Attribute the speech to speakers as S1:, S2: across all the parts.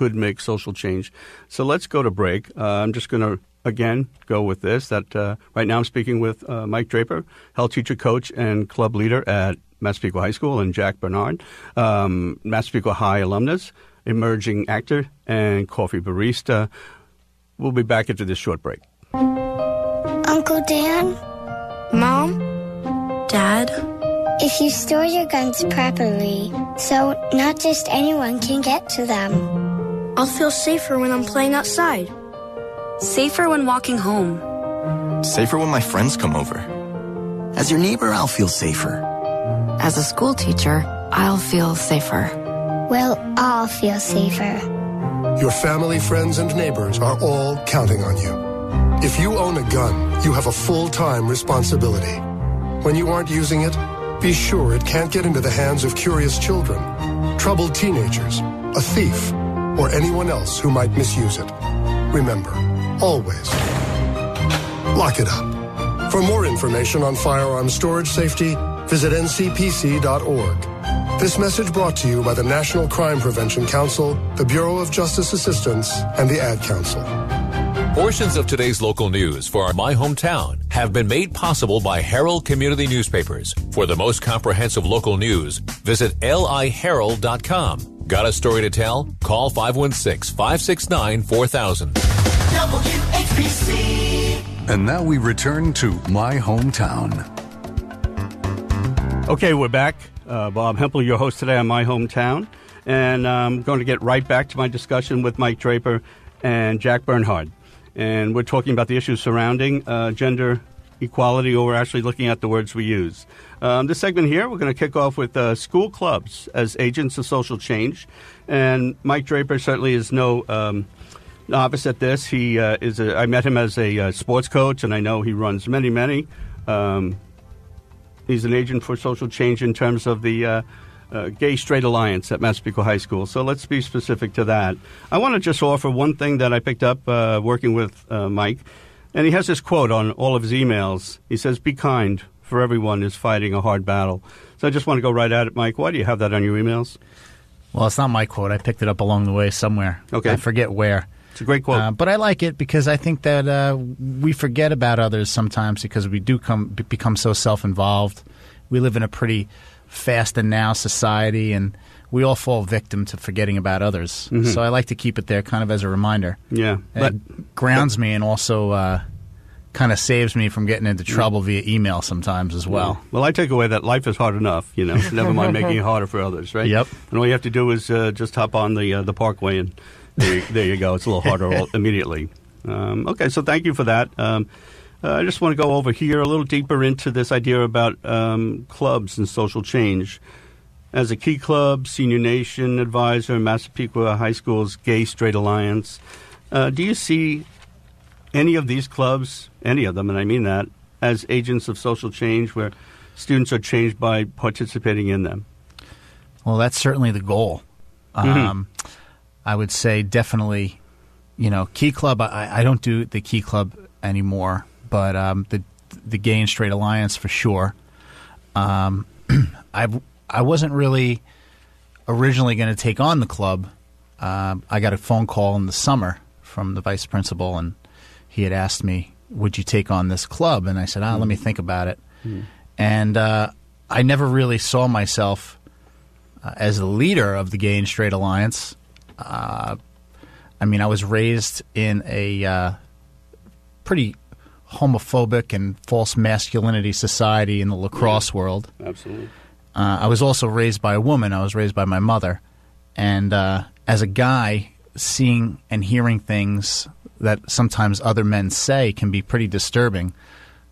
S1: could make social change. So let's go to break. I'm just going to, again, go with this. That right now I'm speaking with Mike Draper, health teacher, coach, and club leader at Massapequa High School and Jac Bernard, Massapequa High alumnus, emerging actor, and coffee barista. We'll be back after this short break.
S2: Uncle Dan?
S3: Mom? Dad?
S2: If you store your guns properly, so not just anyone can get to them.
S3: I'll feel safer when I'm playing outside.
S4: Safer when walking home.
S5: Safer when my friends come over. As your neighbor, I'll feel safer.
S4: As a school teacher, I'll feel safer.
S2: We'll all feel safer.
S6: Your family, friends, and neighbors are all counting on you. If you own a gun, you have a full-time responsibility. When you aren't using it, be sure it can't get into the hands of curious children, troubled teenagers, a thief, or anyone else who might misuse it. Remember, always lock it up. For more information on firearms storage safety, visit ncpc.org. This message brought to you by the National Crime Prevention Council, the Bureau of Justice Assistance, and the Ad Council.
S7: Portions of today's local news for My Hometown have been made possible by Herald Community Newspapers. For the most comprehensive local news, visit liherald.com. Got a story to tell? Call 516-569-4000.
S8: WHPC. And now we return to My Hometown.
S1: Okay, we're back. Bob Hempel, your host today on My Hometown. And I'm going to get right back to my discussion with Mike Draper and Jac Bernard. And we're talking about the issues surrounding gender equality, or we're actually looking at the words we use. This segment here, we're going to kick off with school clubs as agents of social change. And Mike Draper certainly is no novice at this. He I met him as a sports coach, and I know he runs many. He's an agent for social change in terms of the Gay Straight Alliance at Massapequa High School. So let's be specific to that. I want to just offer one thing that I picked up working with Mike. And he has this quote on all of his emails. He says, "Be kind, for everyone is fighting a hard battle." So I just want to go right at it, Mike. Why do you have that on your emails?
S9: Well, it's not my quote. I picked it up along the way somewhere.
S1: Okay.
S9: I forget where.
S1: It's a great quote.
S9: But I like it because I think that we forget about others sometimes because we do become so self-involved. We live in a pretty fast and now society, and we all fall victim to forgetting about others. Mm-hmm. So I like to keep it there kind of as a reminder.
S1: Yeah.
S9: It grounds me and also kind of saves me from getting into trouble via email sometimes as well.
S1: Yeah. Well, I take away that life is hard enough, never mind making it harder for others, right?
S9: Yep.
S1: And all you have to do is just hop on the parkway, and there you go. It's a little harder immediately. Okay, so thank you for that. I just want to go over here a little deeper into this idea about clubs and social change. As a Key Club, Senior Nation advisor, Massapequa High School's Gay Straight Alliance, do you see any of these clubs, any of them, and I mean that, as agents of social change where students are changed by participating in them?
S9: Well, that's certainly the goal. I would say definitely, Key Club, I don't do the Key Club anymore. But the Gay and Straight Alliance for sure. I wasn't really originally going to take on the club. I got a phone call in the summer from the vice principal, and he had asked me, "Would you take on this club?" And I said, "Let me think about it." And I never really saw myself as the leader of the Gay and Straight Alliance. I was raised in a pretty homophobic and false masculinity society in the lacrosse world.
S1: Absolutely.
S9: I was also raised by a woman. I was raised by my mother. And as a guy, seeing and hearing things that sometimes other men say can be pretty disturbing.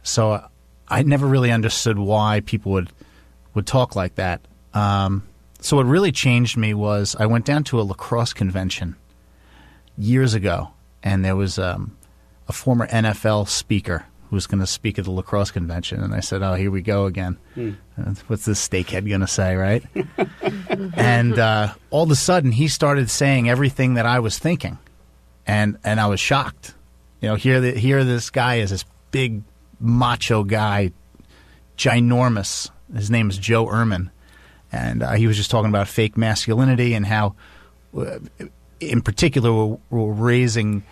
S9: So I never really understood why people would talk like that. So what really changed me was I went down to a lacrosse convention years ago, and there was a former NFL speaker who was going to speak at the lacrosse convention. And I said, "Oh, here we go again. What's this steakhead going to say, right?" And all of a sudden, he started saying everything that I was thinking. And I was shocked. Here this guy is this big macho guy, ginormous. His name is Joe Ehrman. And he was just talking about fake masculinity and how in particular, were raising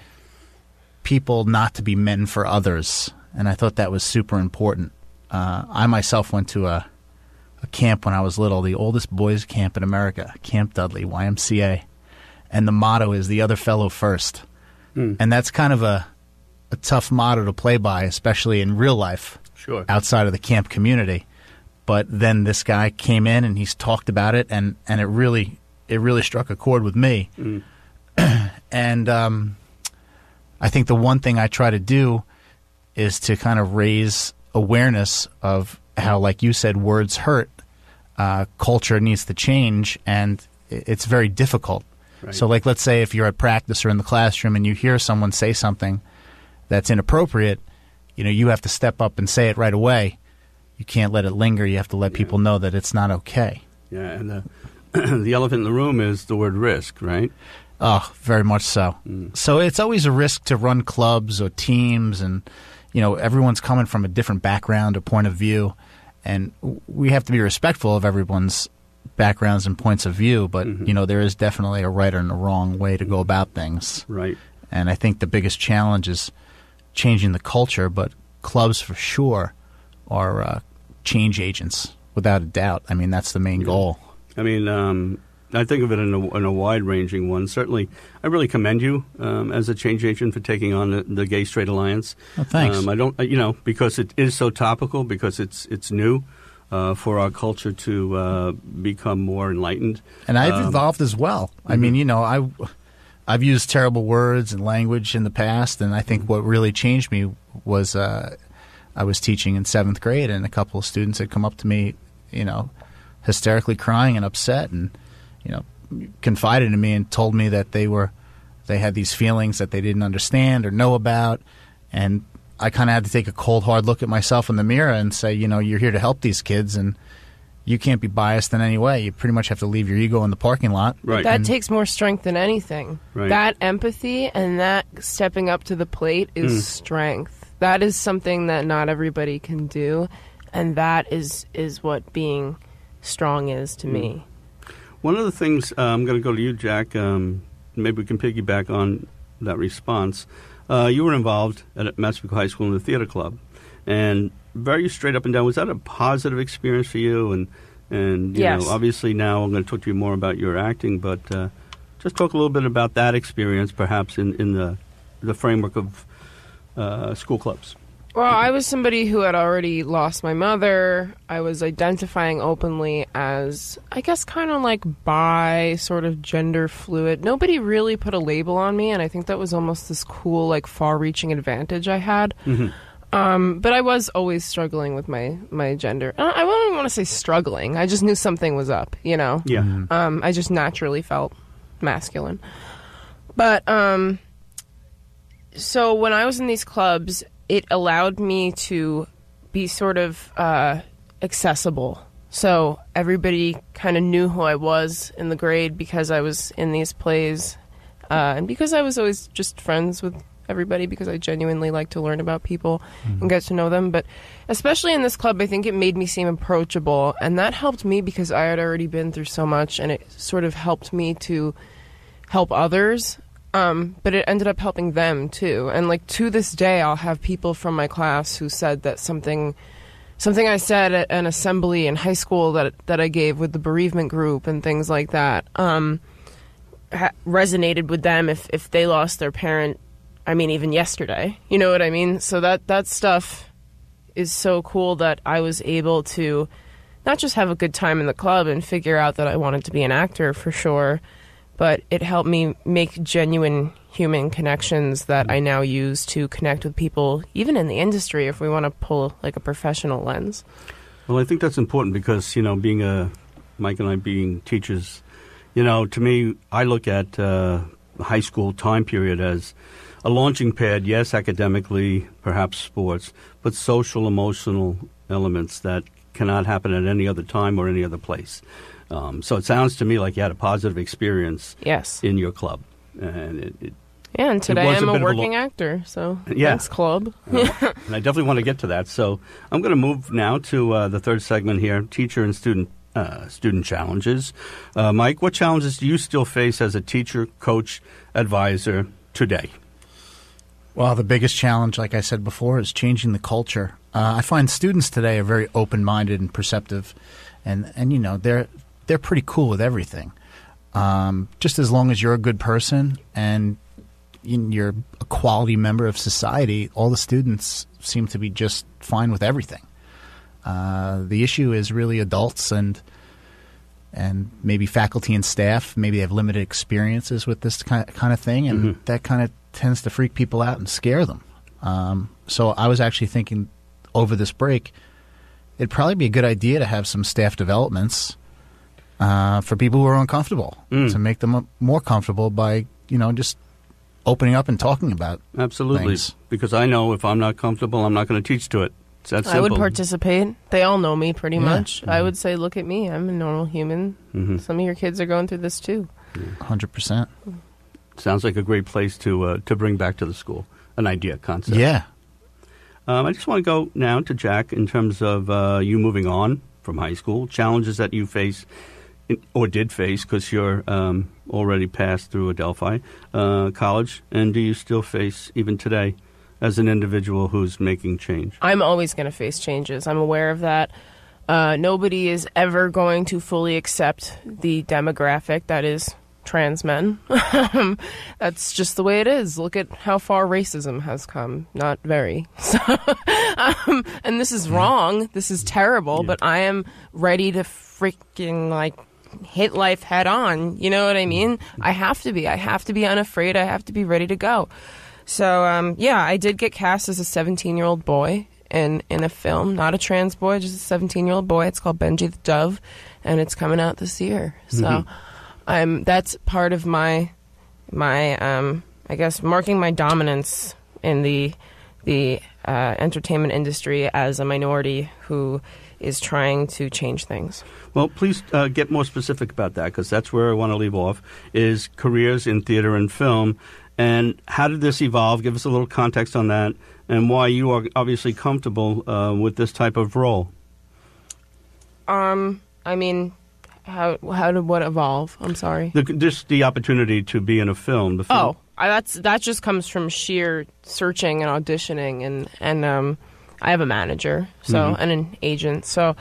S9: people not to be men for others, and I thought that was super important. I myself went to a camp when I was little, the oldest boys' camp in America, Camp Dudley, YMCA, and the motto is "the other fellow first." And that's kind of a tough motto to play by, especially in real life, outside of the camp community. But then this guy came in and he's talked about it, and it really struck a chord with me. And I think the one thing I try to do is to kind of raise awareness of how, like you said, words hurt. Culture needs to change, and it's very difficult. Right. So, like, let's say if you're at practice or in the classroom and you hear someone say something that's inappropriate, you have to step up and say it right away. You can't let it linger. You have to let people know that it's not okay. Yeah, and
S1: the elephant in the room is the word risk, right?
S9: Oh, very much so. So it's always a risk to run clubs or teams, and everyone's coming from a different background or point of view, and we have to be respectful of everyone's backgrounds and points of view, but there is definitely a right and a wrong way to go about things.
S1: Right.
S9: And I think the biggest challenge is changing the culture, but clubs for sure are change agents, without a doubt. I mean, that's the main goal.
S1: I mean, I think of it in a wide-ranging one. Certainly, I really commend you as a change agent for taking on the Gay Straight Alliance.
S9: Oh, thanks.
S1: I don't, because it is so topical, because it's new for our culture to become more enlightened.
S9: And I've evolved as well. I mean, I've used terrible words and language in the past, and I think what really changed me was I was teaching in 7th grade, and a couple of students had come up to me, hysterically crying and upset, and confided in me and told me that they had these feelings that they didn't understand or know about, and I kind of had to take a cold, hard look at myself in the mirror and say, you're here to help these kids, and you can't be biased in any way. You pretty much have to leave your ego in the parking lot.
S10: Right. That takes more strength than anything. Right. That empathy and that stepping up to the plate is strength. That is something that not everybody can do, and that is what being strong is to me.
S1: One of the things, I'm going to go to you, Jack, maybe we can piggyback on that response. You were involved at Massapequa High School in the theater club, and very straight up and down, was that a positive experience for you? And
S10: yes.
S1: Obviously now I'm going to talk to you more about your acting, but just talk a little bit about that experience, perhaps in the framework of school clubs.
S10: Well, I was somebody who had already lost my mother. I was identifying openly as, I guess, kind of like bi, sort of gender fluid. Nobody really put a label on me, and I think that was almost this cool, like, far-reaching advantage I had. But I was always struggling with my gender. I wouldn't want to say struggling. I just knew something was up, Yeah. I just naturally felt masculine. But, so when I was in these clubs, it allowed me to be sort of accessible. So everybody kind of knew who I was in the grade because I was in these plays, and because I was always just friends with everybody, because I genuinely like to learn about people and get to know them. But especially in this club, I think it made me seem approachable, and that helped me because I had already been through so much, and it sort of helped me to help others. But it ended up helping them too. And like to this day, I'll have people from my class who said that something I said at an assembly in high school that I gave with the bereavement group and things like that resonated with them if they lost their parent. I mean, even yesterday, you know what I mean? So that stuff is so cool that I was able to not just have a good time in the club and figure out that I wanted to be an actor for sure, but it helped me make genuine human connections that I now use to connect with people, even in the industry, if we want to pull like a professional lens.
S1: Well, I think that's important because, Mike and I being teachers, to me, I look at the high school time period as a launching pad, yes, academically, perhaps sports, but social, emotional elements that cannot happen at any other time or any other place. So it sounds to me like you had a positive experience in your club. And
S10: and today I'm a working actor, so thanks, club.
S1: And I definitely want to get to that. So I'm going to move now to the third segment here, teacher and student student challenges. Mike, what challenges do you still face as a teacher, coach, advisor today?
S9: Well, the biggest challenge, like I said before, is changing the culture. I find students today are very open-minded and perceptive, and you know, they're pretty cool with everything. Just as long as you're a good person and you're a quality member of society, all the students seem to be just fine with everything. The issue is really adults and maybe faculty and staff. Maybe they have limited experiences with this kind of thing, and that kind of tends to freak people out and scare them. So I was actually thinking over this break, it'd probably be a good idea to have some staff developments for people who are uncomfortable, to make them more comfortable by, just opening up and talking about things.
S1: Because I know if I'm not comfortable, I'm not going to teach to it. It's that simple.
S10: I would participate. They all know me pretty much. I would say, look at me. I'm a normal human. Some of your kids are going through this too.
S9: 100%.
S1: Sounds like a great place to bring back to the school, an idea, concept.
S9: Yeah.
S1: I just want to go now to Jack in terms of you moving on from high school, challenges that you face or did face because you're already passed through Adelphi College, and do you still face even today as an individual who's making change? I'm
S10: always going to face changes. I'm aware of that. Nobody is ever going to fully accept the demographic that is trans men. That's just the way it is. Look at how far racism has come. Not very. So, and this is wrong. This is terrible, but I am ready to freaking hit life head on. You know what I mean? I have to be. I have to be unafraid. I have to be ready to go. So, I did get cast as a 17-year-old boy in a film. Not a trans boy, just a 17-year-old boy. It's called Benji the Dove, and it's coming out this year. So that's part of my I guess, marking my dominance in the entertainment industry as a minority who is trying to change things.
S1: Well, please get more specific about that, because that's where I want to leave off, is careers in theater and film. And how did this evolve? Give us a little context on that, and why you are obviously comfortable with this type of role.
S10: I mean, how did what evolve? I'm sorry.
S1: Just the opportunity to be in a film.
S10: That just comes from sheer searching and auditioning, and I have a manager, and an agent, so.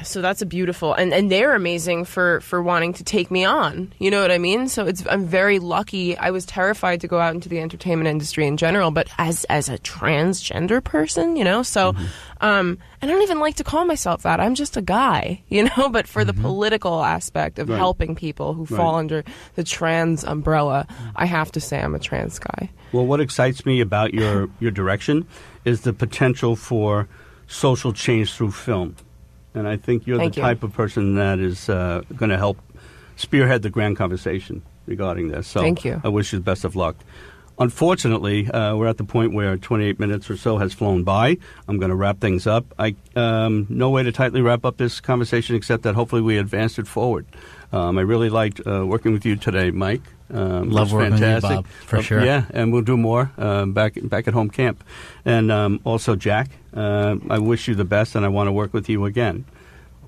S10: So that's a beautiful, and they're amazing for wanting to take me on. You know what I mean? So I'm very lucky. I was terrified to go out into the entertainment industry in general, but as a transgender person, so, I don't even like to call myself that. I'm just a guy, but for the political aspect of helping people who fall under the trans umbrella, I have to say I'm a trans guy.
S1: Well, what excites me about your direction is the potential for social change through film. And I think you're the type of person that is going to help spearhead the grand conversation regarding this. So
S10: thank you.
S1: I wish you the best of luck. Unfortunately, we're at the point where 28 minutes or so has flown by. I'm going to wrap things up. No way to tightly wrap up this conversation except that hopefully we advanced it forward. I really liked working with you today, Mike.
S9: Love working with you, Bob, for sure.
S1: Yeah, and we'll do more back at home camp. And also, Jack, I wish you the best, and I want to work with you again.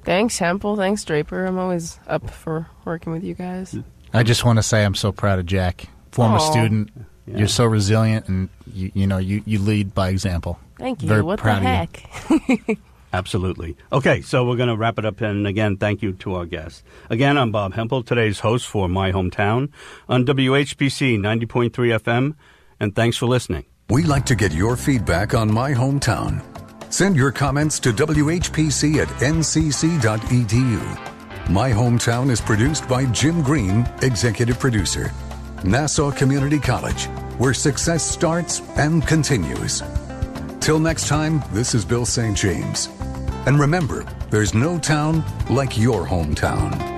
S10: Thanks, Hempel. Thanks, Draper. I'm always up for working with you guys.
S9: I just want to say I'm so proud of Jack. Former student. Yeah. You're so resilient, and you lead by example.
S10: Thank you.
S9: Very
S10: what
S9: proud
S10: the heck?
S1: Of you. Absolutely. Okay, so we're going to wrap it up, and again, thank you to our guests. Again, I'm Bob Hempel, today's host for My Hometown on WHPC 90.3 FM, and thanks for listening.
S8: We like to get your feedback on My Hometown. Send your comments to WHPC at ncc.edu. My Hometown is produced by Jim Green, executive producer. Nassau Community College, where success starts and continues. Till next time, this is Bill St. James. And remember, there's no town like your hometown.